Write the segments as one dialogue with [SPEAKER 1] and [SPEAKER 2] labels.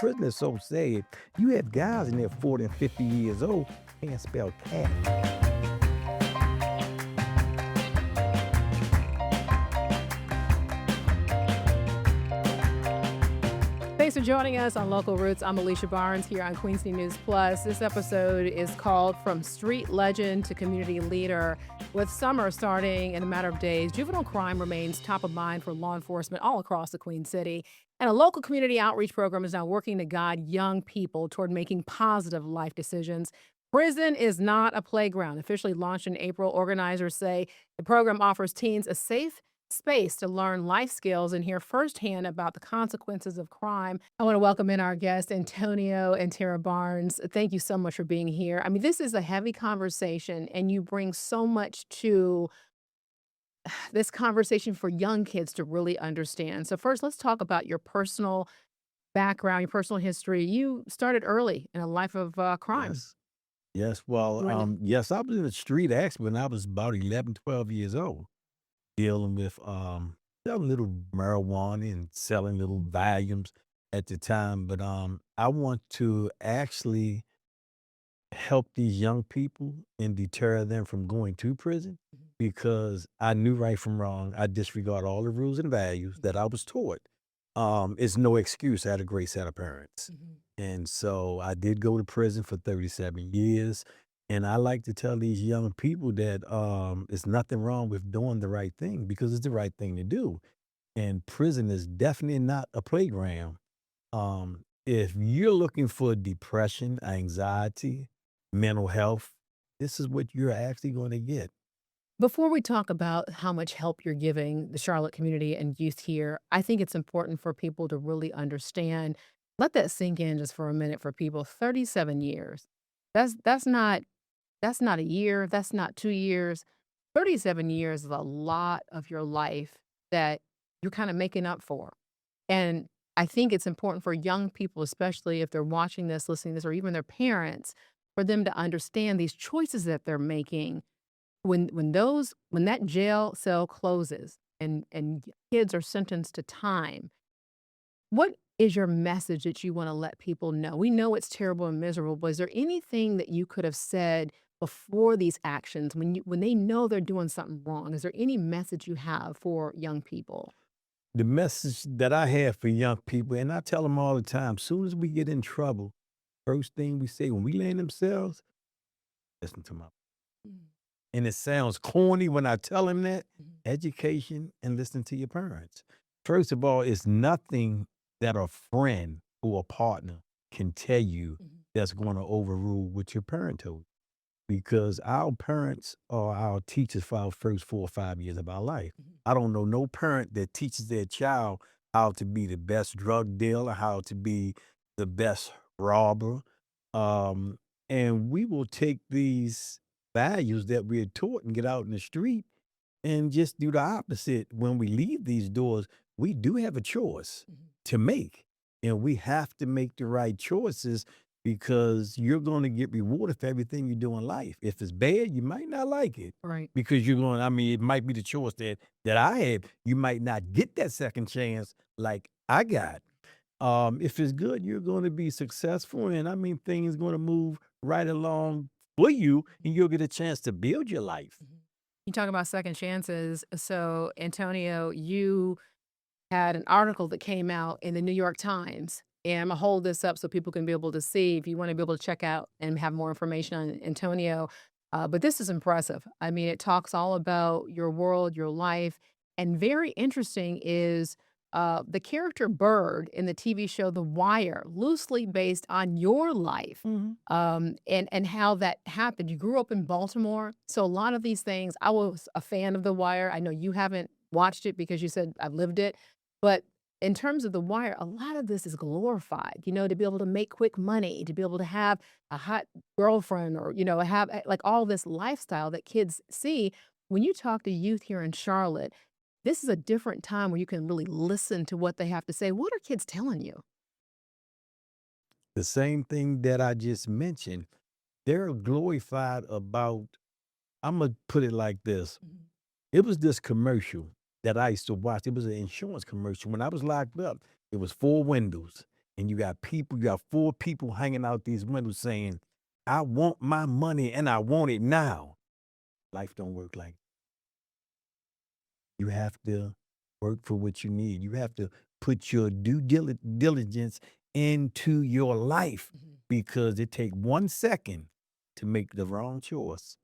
[SPEAKER 1] prison is so sad. You have guys in there 40 and 50 years old can't spell cat.
[SPEAKER 2] Thanks for joining us on Local Roots. I'm Alicia Barnes here on Queen City News Plus. This episode is called From Street Legend to Community Leader. With summer starting in a matter of days, juvenile crime remains top of mind for law enforcement all across the Queen City. And a local community outreach program is now working to guide young people toward making positive life decisions. Prison is not a playground. Officially launched in April, organizers say the program offers teens a safe space to learn life skills and hear firsthand about the consequences of crime. I want to welcome in our guests, Antonio and Tara Barnes. Thank you so much for being here. I mean, this is a heavy conversation, and you bring so much to this conversation for young kids to really understand. So, first, let's talk about your personal background, your personal history. You started early in a life of crime.
[SPEAKER 1] Yes. Yes. Well,
[SPEAKER 2] Right.
[SPEAKER 1] yes, I was in the street actually when I was about 11, 12 years old, dealing with selling little marijuana and selling little volumes at the time. But I want to actually help these young people and deter them from going to prison because I knew right from wrong. I disregard all the rules and values that I was taught. It's no excuse. I had a great set of parents.
[SPEAKER 2] Mhm.
[SPEAKER 1] And so I did go to prison for 37 years. And I like to tell these young people that it's nothing wrong with doing the right thing because it's the right thing to do. And prison is definitely not a playground. If you're looking for depression, anxiety, mental health, this is what you're actually going to get.
[SPEAKER 2] Before we talk about how much help you're giving the Charlotte community and youth here, I think it's important for people to really understand. Let that sink in just for a minute for people. 37 years. That's not that's not a year, that's not 2 years. 37 years is a lot of your life that you're kind of making up for. And I think it's important for young people, especially if they're watching this, listening to this, or even their parents, for them to understand these choices that they're making when that jail cell closes and kids are sentenced to time, what is your message that you wanna let people know? We know it's terrible and miserable, but is there anything that you could have said before these actions when they know they're doing something wrong? Is there any message you have for young people?
[SPEAKER 1] The message that I have for young people, and I tell them all the time, soon as we get in trouble, first thing we say when we land themselves, listen to my.
[SPEAKER 2] Mm,
[SPEAKER 1] And it sounds corny when I tell him that
[SPEAKER 2] mhm,
[SPEAKER 1] education and listen to your parents. First of all, it's nothing that a friend or a partner can tell you
[SPEAKER 2] mhm,
[SPEAKER 1] that's going to overrule what your parent told you. Because our parents are our teachers for our first 4 or 5 years of our life.
[SPEAKER 2] mhm.
[SPEAKER 1] I don't know no parent that teaches their child how to be the best drug dealer, how to be the best robber. Um, and we will take these values that we're taught and get out in the street and just do the opposite. When we leave these doors, we do have a choice
[SPEAKER 2] Mhm.
[SPEAKER 1] to make, and we have to make the right choices because you're going to get rewarded for everything you do in life. If it's bad, you might not like it
[SPEAKER 2] Right.
[SPEAKER 1] because you're going. I mean, it might be the choice that I had. You might not get that second chance like I got. If it's good, you're going to be successful, and I mean, things going to move right along for you, and you'll get a chance to build your life.
[SPEAKER 2] Mhm. You talk about second chances. So, Antonio, you had an article that came out in the New York Times. And I'm gonna hold this up so people can be able to see if you want to be able to check out and have more information on Antonio. But this is impressive. I mean, it talks all about your world, your life. And very interesting is the character Bird in the TV show The Wire, loosely based on your life.
[SPEAKER 1] Mhm.
[SPEAKER 2] And how that happened. You grew up in Baltimore. So a lot of these things, I was a fan of The Wire. I know you haven't watched it because you said I've lived it. But in terms of The Wire, a lot of this is glorified, to be able to make quick money, to be able to have a hot girlfriend or, have like all this lifestyle that kids see. When you talk to youth here in Charlotte, this is a different time where you can really listen to what they have to say. What are kids telling you?
[SPEAKER 1] The same thing that I just mentioned, they're glorified about. Imma put it like this,
[SPEAKER 2] Mhm,
[SPEAKER 1] it was this commercial that I used to watch, it was an insurance commercial. When I was locked up, it was 4 windows, and you got 4 people hanging out these windows saying, "I want my money and I want it now." Life don't work like you have to work for what you need. You have to put your diligence into your life
[SPEAKER 2] Mhm.
[SPEAKER 1] because it take 1 second to make the wrong choice.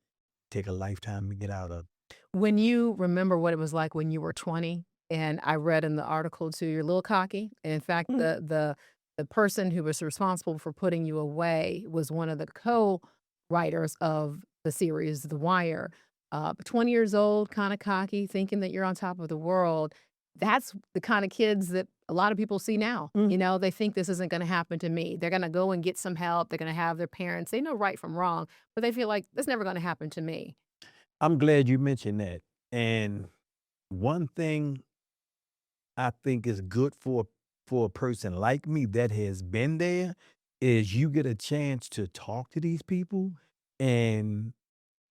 [SPEAKER 1] Take a lifetime to get out of.
[SPEAKER 2] When you remember what it was like when you were 20, and I read in the article too, you're a little cocky. And in fact,
[SPEAKER 1] Mm.
[SPEAKER 2] the person who was responsible for putting you away was one of the co-writers of the series The Wire. 20 years old, kind of cocky, thinking that you're on top of the world. That's the kind of kids that a lot of people see now.
[SPEAKER 1] Mm.
[SPEAKER 2] You know, they think this isn't going to happen to me. They're going to go and get some help. They're going to have their parents. They know right from wrong, but they feel like it's never going to happen to me.
[SPEAKER 1] I'm glad you mentioned that. And one thing I think is good for a person like me that has been there is you get a chance to talk to these people and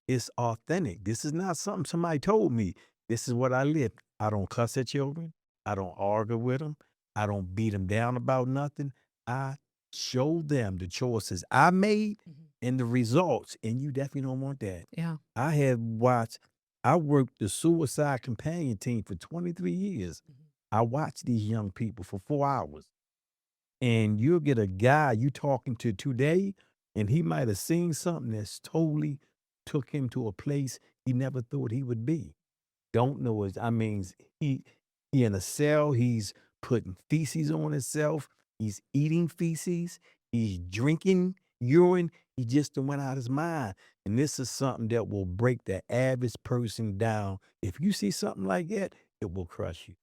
[SPEAKER 1] it's authentic. This is not something somebody told me. This is what I live. I don't cuss at children. I don't argue with them. I don't beat them down about nothing. I show them the choices I made
[SPEAKER 2] Mhm.
[SPEAKER 1] and the results, and you definitely don't want that.
[SPEAKER 2] Yeah.
[SPEAKER 1] I worked the suicide companion team for 23 years.
[SPEAKER 2] Mhm.
[SPEAKER 1] I watched these young people for 4 hours. And you'll get a guy you talking to today, and he might have seen something that's totally took him to a place he never thought he would be. Don't know his I mean, he he in a cell, he's putting feces on himself, he's eating feces, he's drinking urine, he just done went out his mind. And this is something that will break the average person down. If you see something like that, it will crush you.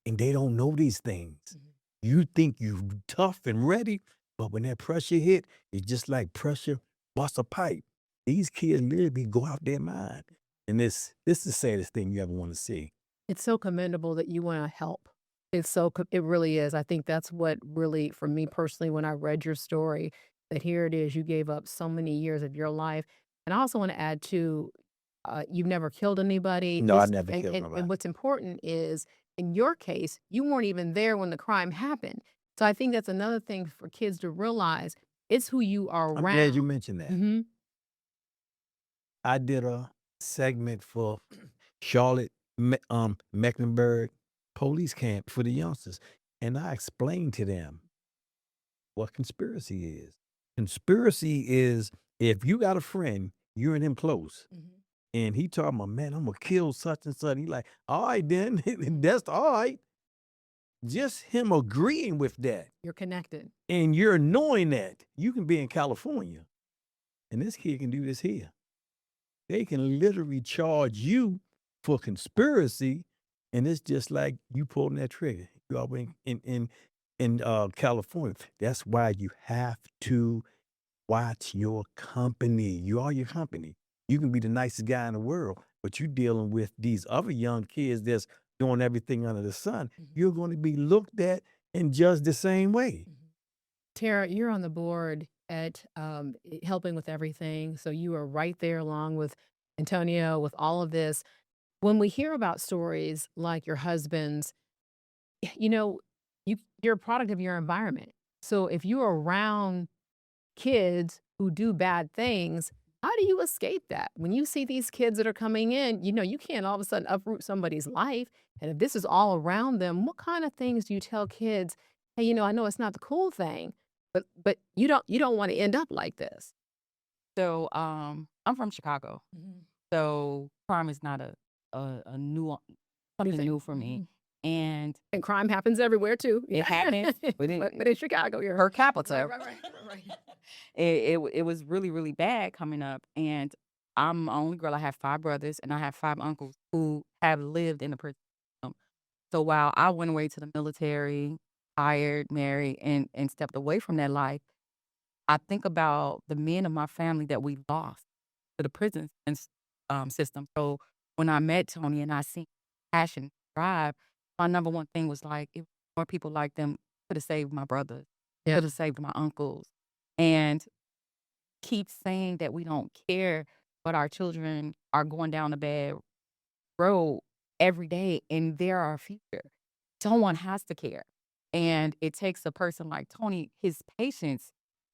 [SPEAKER 1] And they don't know these things.
[SPEAKER 2] Mhm.
[SPEAKER 1] You think you tough and ready, but when that pressure hit, it's just like pressure bust a pipe. These kids literally go out their mind. And this is the saddest thing you ever want to see.
[SPEAKER 2] It's so commendable that you wanna help. It really is. I think that's what really, for me personally, when I read your story, that here it is, you gave up so many years of your life. And I also wanna add too, you've never killed anybody.
[SPEAKER 1] No, I
[SPEAKER 2] This
[SPEAKER 1] never killed
[SPEAKER 2] and
[SPEAKER 1] nobody.
[SPEAKER 2] what's important is, in your case, you weren't even there when the crime happened. So I think that's another thing for kids to realize, it's who you are
[SPEAKER 1] I'm glad you
[SPEAKER 2] around.
[SPEAKER 1] mentioned that.
[SPEAKER 2] Mhm.
[SPEAKER 1] I did a segment for Charlotte, Mecklenburg police camp for the youngsters, and I explained to them what conspiracy is. Conspiracy is if you got a friend, you and him close,
[SPEAKER 2] Mhm.
[SPEAKER 1] and he talking about, man, I'm gonna kill such and such. He like, all right, then that's all right. Just him agreeing with that,
[SPEAKER 2] You're connected.
[SPEAKER 1] and you're knowing that you can be in California, and this kid can do this here. They can literally charge you for conspiracy, and it's just like you pulling that trigger. You are in California. That's why you have to watch your company. You are your company. You can be the nicest guy in the world, but you dealing with these other young kids that's doing everything under the sun.
[SPEAKER 2] Mhm.
[SPEAKER 1] You're going to be looked at and judged the same way.
[SPEAKER 2] Mhm. Tara, you're on the board at helping with everything. So you are right there along with Antonio with all of this. When we hear about stories like your husband's, you know, you're a product of your environment. So if you're around kids who do bad things, how do you escape that? When you see these kids that are coming in, you can't all of a sudden uproot somebody's life. And if this is all around them, what kind of things do you tell kids? Hey, I know it's not the cool thing, but you don't want to end up like this.
[SPEAKER 3] So, I'm from Chicago,
[SPEAKER 2] Mhm.
[SPEAKER 3] so crime is not a new
[SPEAKER 2] New
[SPEAKER 3] something
[SPEAKER 2] thing.
[SPEAKER 3] new for me,
[SPEAKER 2] Mhm.
[SPEAKER 3] and
[SPEAKER 2] And crime happens everywhere too.
[SPEAKER 3] it happens, but
[SPEAKER 2] But in Chicago, you're
[SPEAKER 3] per
[SPEAKER 2] right,
[SPEAKER 3] capita,
[SPEAKER 2] right, right, right.
[SPEAKER 3] it was really, really bad coming up, and I'm the only girl. I have 5 brothers, and I have 5 uncles who have lived in the prison system. So while I went away to the military, hired, married, and stepped away from that life, I think about the men of my family that we lost to the prison system. So when I met Tony and I seen passion, drive, my number one thing was like, if more people like them could have saved my brothers,
[SPEAKER 2] Yeah.
[SPEAKER 3] could have saved my uncles, and keep saying that we don't care, but our children are going down a bad road every day, and they're our future. Someone has to care. And it takes a person like Tony, his patience,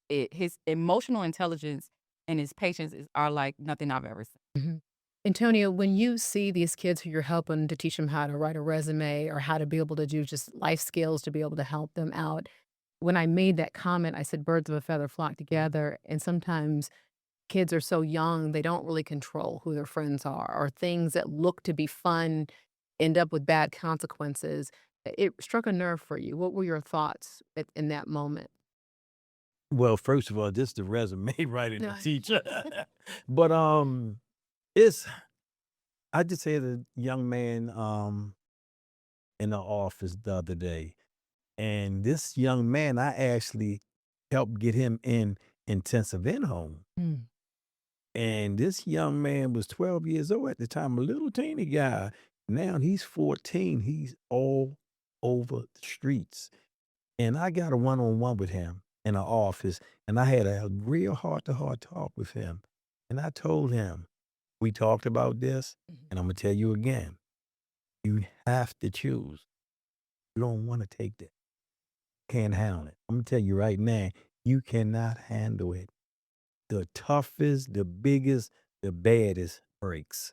[SPEAKER 3] his emotional intelligence and his patience are like nothing I've ever seen.
[SPEAKER 2] Mhm. Antonio, when you see these kids who you're helping to teach them how to write a resume or how to be able to do just life skills to be able to help them out, when I made that comment, I said birds of a feather flock together. And sometimes kids are so young, they don't really control who their friends are, or things that look to be fun end up with bad consequences. It struck a nerve for you. What were your thoughts in that moment?
[SPEAKER 1] Well, first of all, this the resume writing the
[SPEAKER 2] No.
[SPEAKER 1] teacher. But, it's I just had a young man, in the office the other day, and this young man, I actually helped get him in intensive in-home,
[SPEAKER 2] Mm.
[SPEAKER 1] and this young man was 12 years old at the time, a little teeny guy. Now he's 14, he's all over the streets, and I got a one-on-one with him in the office, and I had a real heart-to-heart talk with him, and I told him, "We talked about this,
[SPEAKER 2] Mhm.
[SPEAKER 1] and Imma tell you again, you have to choose. You don't wanna take that. Can't handle it. Imma tell you right now, you cannot handle it. The toughest, the biggest, the baddest breaks,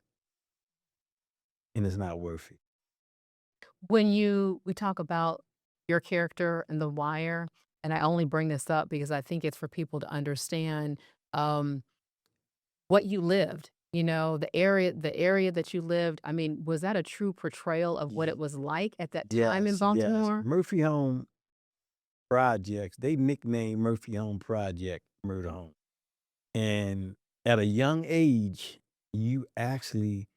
[SPEAKER 1] and it's not worth it."
[SPEAKER 2] We talk about your character in The Wire, and I only bring this up because I think it's for people to understand, um, what you lived, the area that you lived. I mean, was that a true portrayal of what it
[SPEAKER 1] Ye
[SPEAKER 2] was like at that time in
[SPEAKER 1] yes, yes.
[SPEAKER 2] Baltimore?
[SPEAKER 1] Murphy Home Projects, they nicknamed Murphy Home Project Murder Home. And at a young age, you actually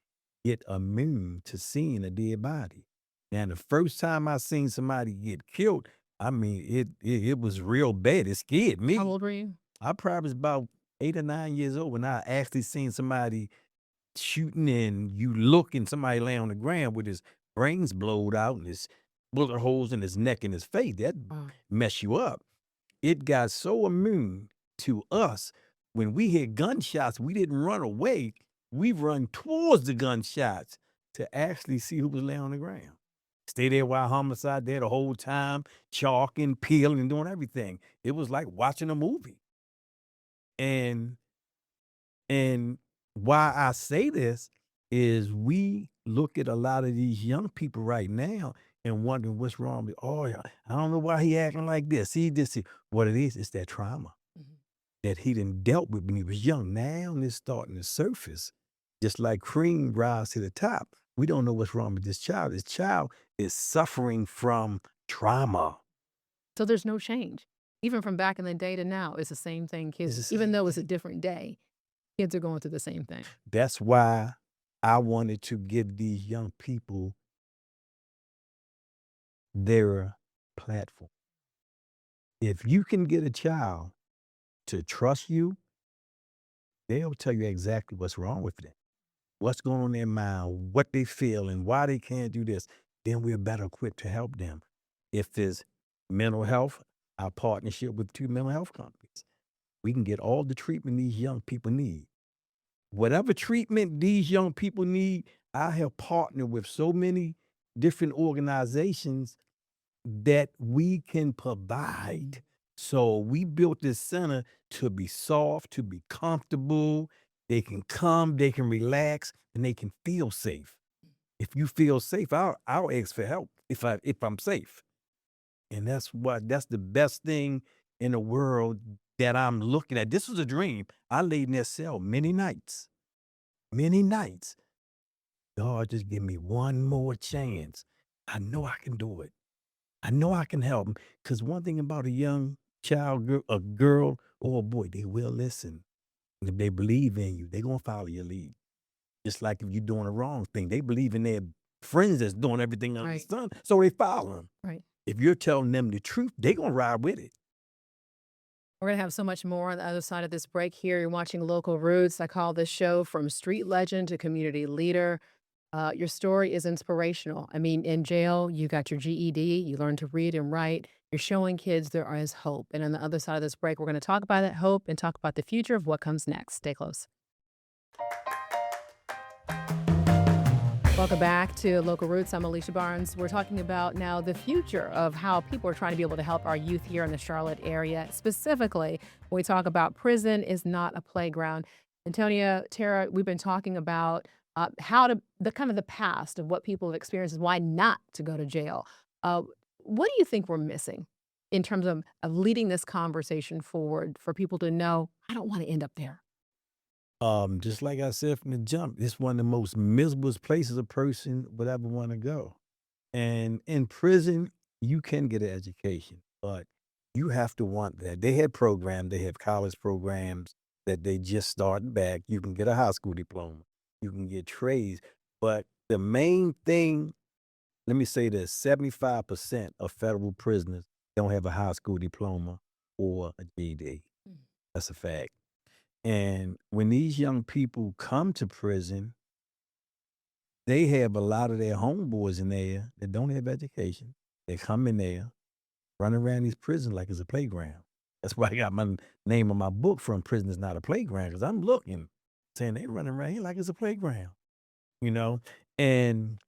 [SPEAKER 1] get immune to seeing a dead body. Now, the first time I seen somebody get killed, I mean, it was real bad. It scared
[SPEAKER 2] How
[SPEAKER 1] me.
[SPEAKER 2] old were you?
[SPEAKER 1] I probably was about 8 or 9 years old when I actually seen somebody shooting, and you look and somebody lay on the ground with his brains blowed out and his bullet holes in his neck and his face. That
[SPEAKER 2] Wow.
[SPEAKER 1] mess you up. It got so immune to us, when we hear gunshots, we didn't run away. We run towards the gunshots to actually see who was laying on the ground. Stay there while homicide there the whole time, chalking, peeling, and doing everything. It was like watching a movie. And and why I say this is we look at a lot of these young people right now and wondering what's wrong with, oh, yeah, I don't know why he acting like this. He this, what it is that trauma
[SPEAKER 2] Mhm.
[SPEAKER 1] that he done dealt with when he was young. Now it's starting to surface. Just like cream rise to the top. We don't know what's wrong with this child. This child is suffering from trauma.
[SPEAKER 2] So there's no change. Even from back in the day to now, it's the same thing.
[SPEAKER 1] It's
[SPEAKER 2] Kids,
[SPEAKER 1] the
[SPEAKER 2] even
[SPEAKER 1] same
[SPEAKER 2] though it's a
[SPEAKER 1] thing.
[SPEAKER 2] different day, kids are going through the same thing.
[SPEAKER 1] That's why I wanted to give these young people their platform. If you can get a child to trust you, they'll tell you exactly what's wrong with them, what's going on in their mind, what they feel, and why they can't do this. Then we're better equipped to help them. If there's mental health, our partnership with 2 mental health companies, we can get all the treatment these young people need. Whatever treatment these young people need, I have partnered with so many different organizations that we can provide. So we built this center to be soft, to be comfortable. They can come, they can relax, and they can feel safe. If you feel safe, I'll ask for help if I'm safe. And that's the best thing in the world that I'm looking at. This was a dream. I laid in that cell many nights, many nights. God, just give me one more chance. I know I can do it. I know I can help them. Cause one thing about a young child, a girl or a boy, they will listen. And if they believe in you, they gonna follow your lead. Just like if you're doing the wrong thing, they believe in their friends that's doing everything under the
[SPEAKER 2] Right.
[SPEAKER 1] sun, so they follow them.
[SPEAKER 2] Right.
[SPEAKER 1] If you're telling them the truth, they gonna ride with it.
[SPEAKER 2] We're going to have so much more on the other side of this break here. You're watching Local Roots. I call this show From Street Legend to Community Leader. Your story is inspirational. I mean, in jail, you got your GED, you learned to read and write. You're showing kids there is hope. And on the other side of this break, we're going to talk about that hope and talk about the future of what comes next. Stay close. Welcome back to Local Roots. I'm Alicia Barnes. We're talking about now the future of how people are trying to be able to help our youth here in the Charlotte area. Specifically, when we talk about prison is not a playground. Antonia, Tara, we've been talking about how to the past of what people have experienced and why not to go to jail. What do you think we're missing in terms of leading this conversation forward for people to know, I don't want to end up there?
[SPEAKER 1] Just like I said from the jump, it's one of the most miserable places a person would ever want to go. And in prison, you can get an education, but you have to want that. They had programs, they have college programs that they just starting back. You can get a high school diploma, you can get trades. But the main thing, let me say this, 75% of federal prisoners don't have a high school diploma or a GED.
[SPEAKER 2] Mm.
[SPEAKER 1] That's a fact. And when these young people come to prison, they have a lot of their homeboys in there that don't have education. They come in there, run around these prisons like it's a playground. That's why I got my name on my book from Prison is Not a Playground, because I'm looking, saying they running around here like it's a playground, you know? And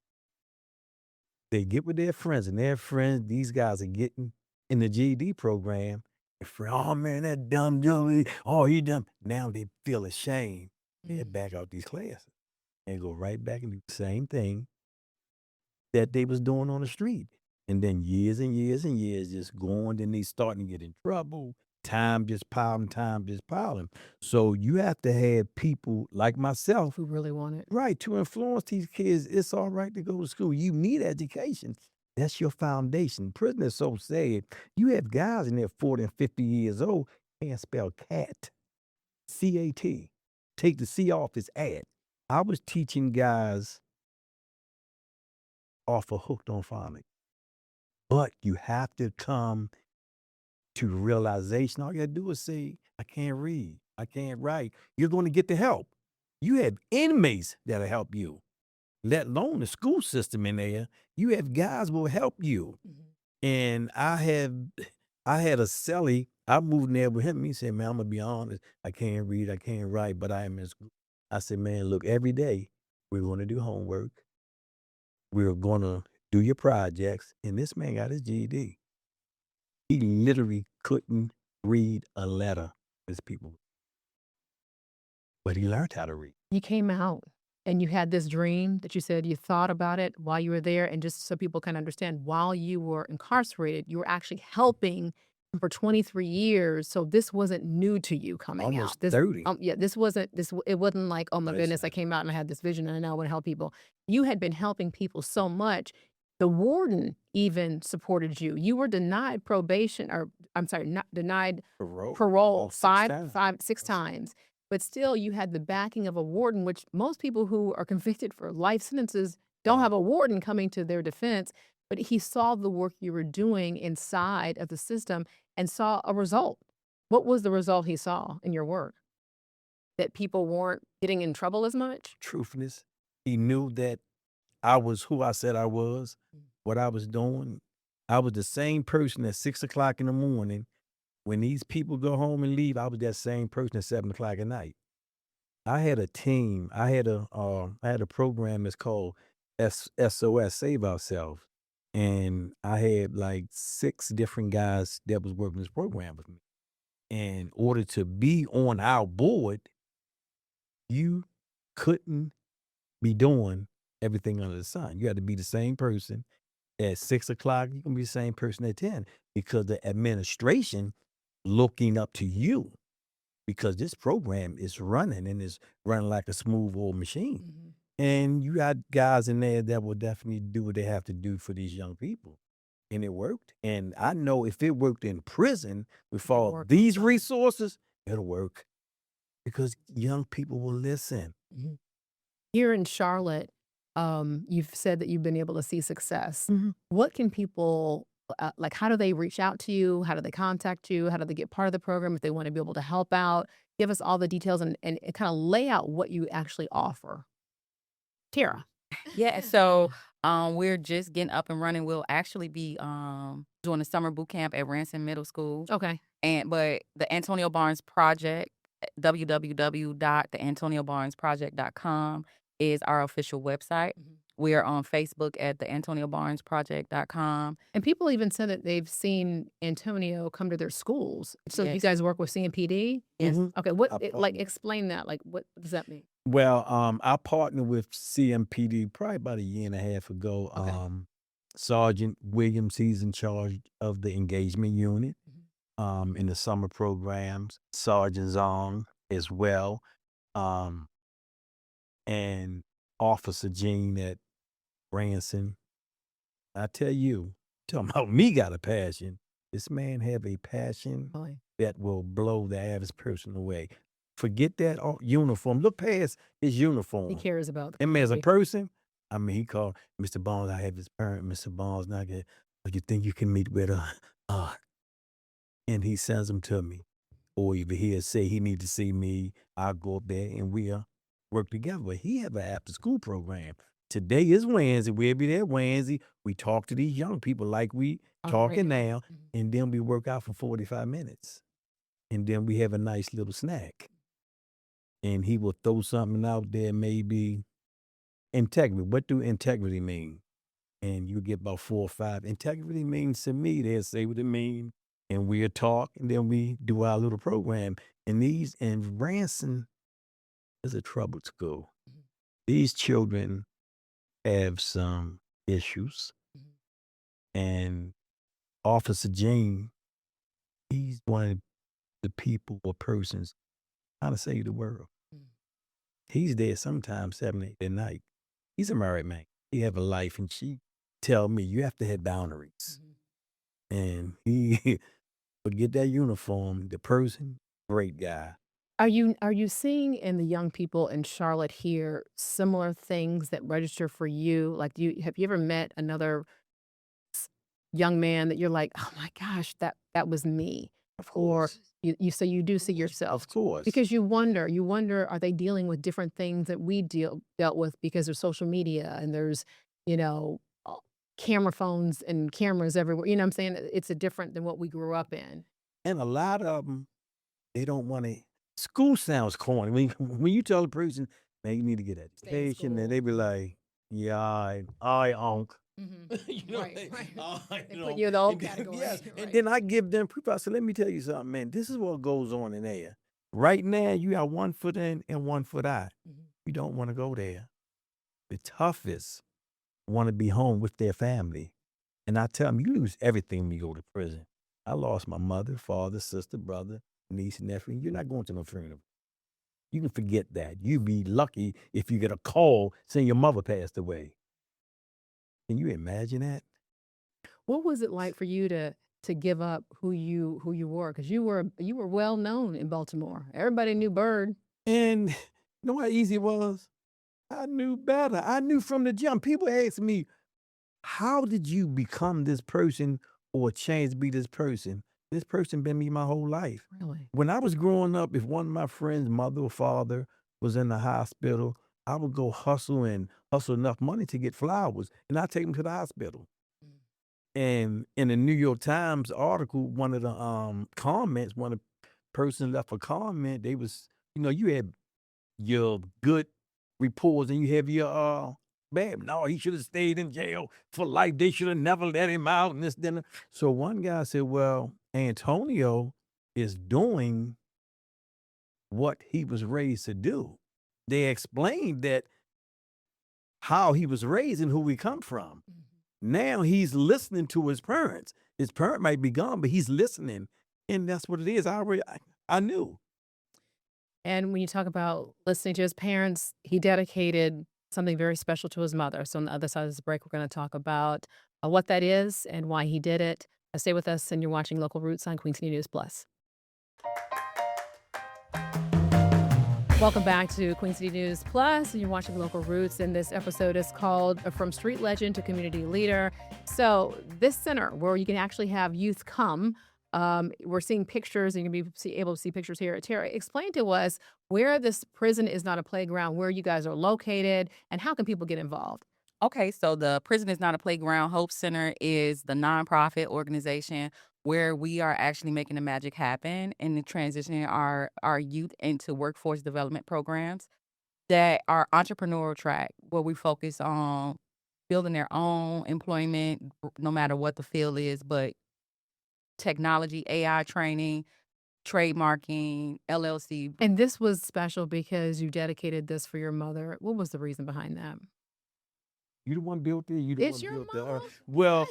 [SPEAKER 1] they get with their friends, and their friends, these guys are getting in the GED program. And oh man, that dumb Joey, oh, he dumb. Now they feel ashamed. They
[SPEAKER 2] Mm.
[SPEAKER 1] back out these classes and go right back and do the same thing that they was doing on the street. And then years and years and years just going, then they starting to get in trouble. Time just piling. So you have to have people like myself,
[SPEAKER 2] Who really want it?
[SPEAKER 1] right, to influence these kids. It's all right to go to school. You need education. That's your foundation. Prison is so sad. You have guys in there 40 and 50 years old can't spell cat. C-A-T. Take the C off his ad. I was teaching guys off of Hooked on Phonics. But you have to come to realization. All you gotta do is say, I can't read. I can't write. You're going to get the help. You have inmates that'll help you, let alone the school system in there. You have guys will help you.
[SPEAKER 2] Mhm.
[SPEAKER 1] And I had a cellie. I moved in there with him. He said, man, I'm gonna be honest. I can't read, I can't write, but I am in school. I said, man, look, every day we're gonna do homework. We're gonna do your projects. And this man got his GED. He literally couldn't read a letter as people, but he learned how to read.
[SPEAKER 2] You came out and you had this dream that you said you thought about it while you were there. And just so people can understand, while you were incarcerated, you were actually helping for 23 years. So this wasn't new to you coming
[SPEAKER 1] Almost
[SPEAKER 2] out. This,
[SPEAKER 1] 30.
[SPEAKER 2] yeah, this wasn't this. It wasn't like, oh my goodness, I
[SPEAKER 1] Listen,
[SPEAKER 2] came out and I had this vision and I now want to help people. You had been helping people so much. The warden even supported you. You were denied probation, or I'm sorry, not denied
[SPEAKER 1] parole
[SPEAKER 2] parole
[SPEAKER 1] all 6 times.
[SPEAKER 2] six times. But still, you had the backing of a warden, which most people who are convicted for life sentences don't have a warden coming to their defense. But he saw the work you were doing inside of the system and saw a result. What was the result he saw in your work? That people weren't getting in trouble as much?
[SPEAKER 1] Truthfulness. He knew that I was who I said I was, what I was doing. I was the same person at 6 o'clock in the morning. When these people go home and leave, I was that same person at 7 o'clock at night. I had a team. I had a program that's called SOS, Save Ourselves. And I had like 6 different guys that was working this program with me. And in order to be on our board, you couldn't be doing everything under the sun. You had to be the same person at 6 o'clock. You can be the same person at 10 because the administration looking up to you, because this program is running and is running like a smooth old machine.
[SPEAKER 2] Mhm.
[SPEAKER 1] And you got guys in there that will definitely do what they have to do for these young people. And it worked. And I know if it worked in prison with
[SPEAKER 2] It'll
[SPEAKER 1] all
[SPEAKER 2] work
[SPEAKER 1] these
[SPEAKER 2] outside.
[SPEAKER 1] resources, it'll work because young people will listen.
[SPEAKER 2] Mhm. Here in Charlotte, you've said that you've been able to see success.
[SPEAKER 1] Mhm.
[SPEAKER 2] What can people like? How do they reach out to you? How do they contact you? How do they get part of the program if they want to be able to help out? Give us all the details and kind of lay out what you actually offer. Tara.
[SPEAKER 3] Yeah, so we're just getting up and running. We'll actually be doing a summer boot camp at Ransom Middle School.
[SPEAKER 2] Okay.
[SPEAKER 3] But the Antonio Barnes Project, www.theantoniobarnesproject.com is our official website.
[SPEAKER 2] Mhm.
[SPEAKER 3] We are on Facebook at the AntonioBarnesProject.com.
[SPEAKER 2] And people even said that they've seen Antonio come to their schools. So you
[SPEAKER 3] Yes.
[SPEAKER 2] guys work with CMPD?
[SPEAKER 3] Yes.
[SPEAKER 1] Mhm.
[SPEAKER 2] Okay,
[SPEAKER 1] I
[SPEAKER 2] like
[SPEAKER 1] partner.
[SPEAKER 2] explain that. Like what does that mean?
[SPEAKER 1] Well, I partnered with CMPD probably about a year and a half ago.
[SPEAKER 2] Okay.
[SPEAKER 1] Sergeant Williams, he's in charge of the engagement unit in the summer programs. Sergeant Zong as well. Um, and Officer Gene at Branson. I tell you, talking about me got a passion. This man have a passion
[SPEAKER 2] Really?
[SPEAKER 1] that will blow the average person away. Forget that uniform. Look past his
[SPEAKER 2] He
[SPEAKER 1] uniform.
[SPEAKER 2] cares about the
[SPEAKER 1] Him as a
[SPEAKER 2] community.
[SPEAKER 1] person, I mean, he called Mr. Barnes. I have his parent, Mr. Barnes. Now, do you think you can meet with her? And he sends them to me. Or if he'll say he need to see me, I'll go up there and we'll work together. But he have an after school program. Today is Wednesday. We'll be there Wednesday. We talk to these young people like we
[SPEAKER 2] Right
[SPEAKER 1] talking
[SPEAKER 2] now.
[SPEAKER 1] now, and then we work out for 45 minutes. And then we have a nice little snack. And he will throw something out there, maybe integrity. What do integrity mean? And you get about 4 or 5. Integrity means to me, they'll say what it means, and we'll talk, and then we do our little program. And Branson is a troubled school. These children have some issues, and Officer Gene, he's one of the people or persons trying to save the world. He's there sometimes 7, 8 at night. He's a married man. He have a life, and she tell me you have to have boundaries. And he forget that uniform. The person, great guy.
[SPEAKER 2] Are you seeing in the young people in Charlotte here similar things that register for you? Like, have you ever met another young man that you're like, oh my gosh, that was me?
[SPEAKER 1] Of
[SPEAKER 2] Or
[SPEAKER 1] course.
[SPEAKER 2] so you do see yourself
[SPEAKER 1] Of course.
[SPEAKER 2] because you wonder, are they dealing with different things that we dealt with because there's social media and there's, you know, camera phones and cameras everywhere. You know what I'm saying? It's a different than what we grew up in.
[SPEAKER 1] And a lot of them, they don't want to. School sounds corny. When you tell a person, man, you need to get
[SPEAKER 2] Stay in
[SPEAKER 1] education, and
[SPEAKER 2] school.
[SPEAKER 1] they be like, yeah, I onk. You know,
[SPEAKER 2] Right, right.
[SPEAKER 1] I
[SPEAKER 2] They
[SPEAKER 1] know.
[SPEAKER 2] put you in the old
[SPEAKER 1] And then,
[SPEAKER 2] category.
[SPEAKER 1] yes, and
[SPEAKER 2] Right.
[SPEAKER 1] then I give them proof. I said, let me tell you something, man. This is what goes on in there. Right now, you got 1 foot in and 1 foot out. You don't want to go there. The toughest want to be home with their family. And I tell them, you lose everything when you go to prison. I lost my mother, father, sister, brother, niece, nephew. You're not going to no funeral. You can forget that. You'd be lucky if you get a call saying your mother passed away. Can you imagine that?
[SPEAKER 2] What was it like for you to give up who you were? Because you were well known in Baltimore. Everybody knew Bird.
[SPEAKER 1] And you know how easy it was? I knew better. I knew from the jump. People ask me, how did you become this person or change to be this person? This person been me my whole life.
[SPEAKER 2] Really?
[SPEAKER 1] When I was growing up, if one of my friends' mother or father was in the hospital, I would go hustle enough money to get flowers, and I'd take them to the hospital. And in the New York Times article, one of the comments, one of the person left a comment, they was, you had your good reports and you have your bad. No, he should have stayed in jail for life. They should have never let him out and this, then. So one guy said, well, Antonio is doing what he was raised to do. They explained that how he was raised and who we come from. Now he's listening to his parents. His parent might be gone, but he's listening. And that's what it is. I knew.
[SPEAKER 2] And when you talk about listening to his parents, he dedicated something very special to his mother. So on the other side of this break, we're going to talk about what that is and why he did it. Stay with us, and you're watching Local Roots on Queen City News Plus. Welcome back to Queen City News Plus. You're watching Local Roots, and this episode is called From Street Legend to Community Leader. So this center where you can actually have youth come, we're seeing pictures, and you're going to be able to see pictures here. Tara, explain to us where this prison is not a playground, where you guys are located, and how can people get involved?
[SPEAKER 3] Okay, so the Prison is Not a Playground Hope Center is the nonprofit organization where we are actually making the magic happen and transitioning our youth into workforce development programs that are entrepreneurial track, where we focus on building their own employment, no matter what the field is, but technology, AI training, trademarking, LLC.
[SPEAKER 2] And this was special because you dedicated this for your mother. What was the reason behind that?
[SPEAKER 1] You the one built it. You the
[SPEAKER 2] It's
[SPEAKER 1] one
[SPEAKER 2] your
[SPEAKER 1] built the.
[SPEAKER 2] mom.
[SPEAKER 1] Well,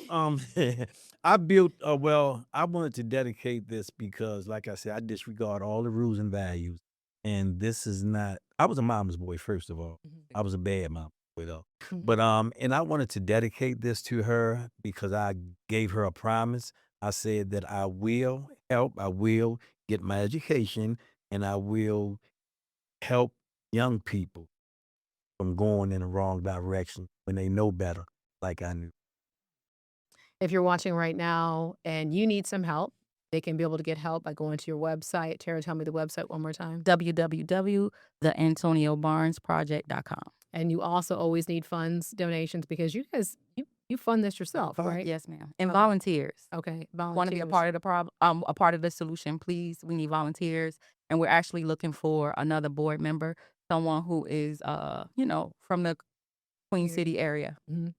[SPEAKER 1] I built. Well, I wanted to dedicate this because, like I said, I disregard all the rules and values, and this is not. I was a mama's boy first of all. I was a bad mom boy though,
[SPEAKER 2] Mhm.
[SPEAKER 1] but and I wanted to dedicate this to her because I gave her a promise. I said that I will help. I will get my education, and I will help young people from going in the wrong direction when they know better, like I knew.
[SPEAKER 2] If you're watching right now and you need some help, they can be able to get help by going to your website. Tara, tell me the website one more time.
[SPEAKER 3] www.theantoniobarnesproject.com.
[SPEAKER 2] And you also always need funds, donations, because you guys, you fund this yourself, right?
[SPEAKER 3] Yes, ma'am. And
[SPEAKER 2] Oh.
[SPEAKER 3] volunteers.
[SPEAKER 2] Okay.
[SPEAKER 3] Want to be a
[SPEAKER 2] Volunteers.
[SPEAKER 3] part of the problem, a part of the solution, please. We need volunteers, and we're actually looking for another board member, someone who is, from the Queen
[SPEAKER 2] Community.
[SPEAKER 3] City area.
[SPEAKER 2] Mhm.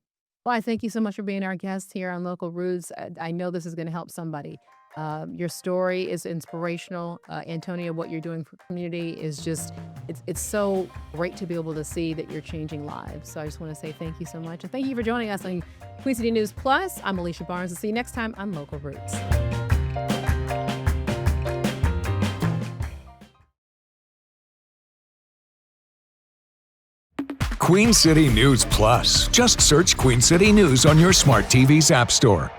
[SPEAKER 2] Well, I thank you so much for being our guest here on Local Roots. I know this is going to help somebody. Your story is inspirational. Antonia, what you're doing for the community is just, it's so great to be able to see that you're changing lives. So I just want to say thank you so much. And thank you for joining us on Queen City News Plus. I'm Alicia Barnes. I'll see you next time on Local Roots.
[SPEAKER 4] Queen City News Plus. Just search Queen City News on your smart TV's app store.